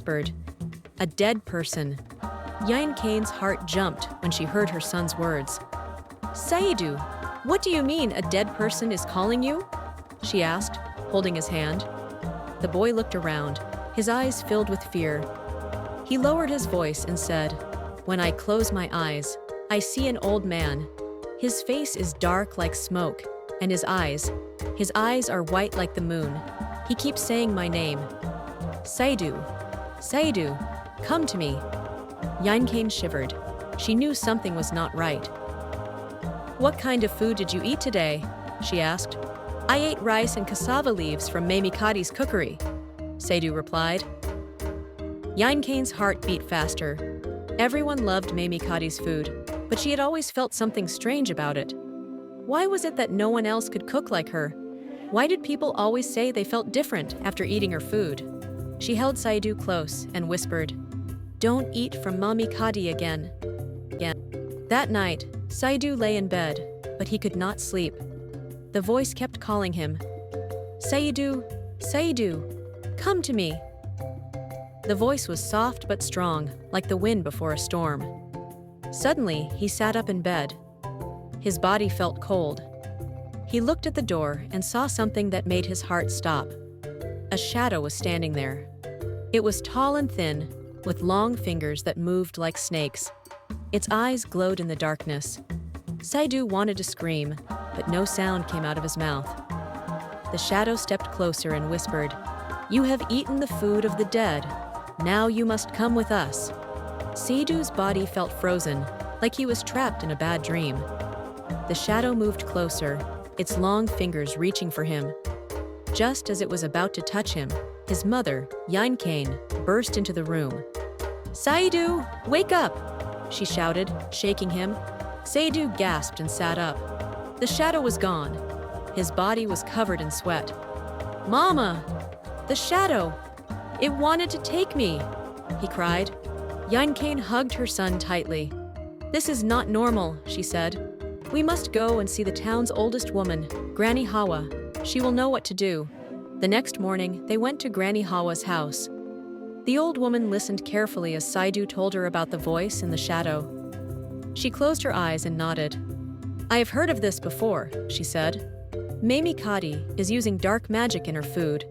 whispered, "A dead person." Yain Kane's heart jumped when she heard her son's words. "Saidu, what do you mean a dead person is calling you?" she asked, holding his hand. The boy looked around, his eyes filled with fear. He lowered his voice and said, "When I close my eyes, I see an old man. His face is dark like smoke, and his eyes are white like the moon. He keeps saying my name. Saidu, Saidu, come to me." Yain Kane shivered. She knew something was not right. "What kind of food did you eat today?" she asked. "I ate rice and cassava leaves from Mamie Kadi's cookery," Saidu replied. Yain Kane's heart beat faster. Everyone loved Mamie Kadi's food, but she had always felt something strange about it. Why was it that no one else could cook like her? Why did people always say they felt different after eating her food? She held Saidu close and whispered, "Don't eat from Mamie Kadi again." That night, Saidu lay in bed, but he could not sleep. The voice kept calling him, "Saidu, Saidu, come to me." The voice was soft but strong, like the wind before a storm. Suddenly, he sat up in bed. His body felt cold. He looked at the door and saw something that made his heart stop. A shadow was standing there. It was tall and thin, with long fingers that moved like snakes. Its eyes glowed in the darkness. Saidu wanted to scream, but no sound came out of his mouth. The shadow stepped closer and whispered, "You have eaten the food of the dead. Now you must come with us." Saidu's body felt frozen, like he was trapped in a bad dream. The shadow moved closer, its long fingers reaching for him. Just as it was about to touch him, his mother, Yain Kane, burst into the room. "Saidu, wake up!" she shouted, shaking him. Saidu gasped and sat up. The shadow was gone. His body was covered in sweat. "Mama! The shadow! It wanted to take me!" he cried. Yain Kane hugged her son tightly. "This is not normal," she said. "We must go and see the town's oldest woman, Granny Hawa. She will know what to do." The next morning, they went to Granny Hawa's house. The old woman listened carefully as Saidu told her about the voice in the shadow. She closed her eyes and nodded. "I have heard of this before," she said. "Mamie Kadi is using dark magic in her food.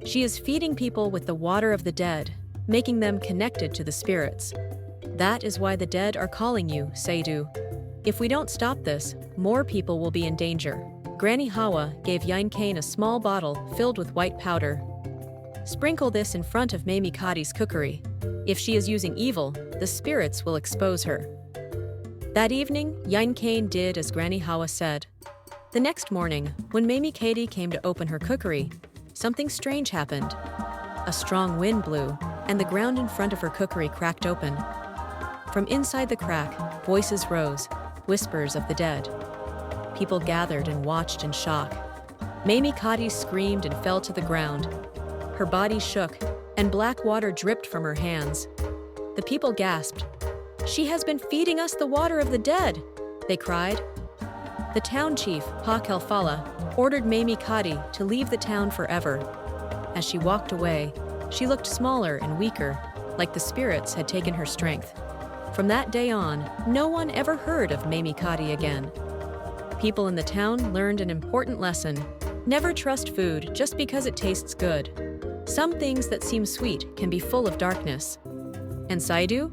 She is feeding people with the water of the dead, making them connected to the spirits. That is why the dead are calling you, Saidu. If we don't stop this, more people will be in danger." Granny Hawa gave Yain Kane a small bottle filled with white powder. "Sprinkle this in front of Mamie Kadi's cookery. If she is using evil, the spirits will expose her." That evening, Yain Kane did as Granny Hawa said. The next morning, when Mamie Kadi came to open her cookery, something strange happened. A strong wind blew, and the ground in front of her cookery cracked open. From inside the crack, voices rose, whispers of the dead. People gathered and watched in shock. Mamie Kadi screamed and fell to the ground. Her body shook, and black water dripped from her hands. The people gasped. "She has been feeding us the water of the dead," they cried. The town chief, Pa Kelfala, ordered Mamie Kadi to leave the town forever. As she walked away, she looked smaller and weaker, like the spirits had taken her strength. From that day on, no one ever heard of Mamie Kadi again. People in the town learned an important lesson. Never trust food just because it tastes good. Some things that seem sweet can be full of darkness. And Saidu?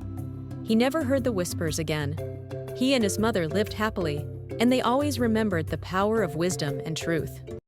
He never heard the whispers again. He and his mother lived happily, and they always remembered the power of wisdom and truth.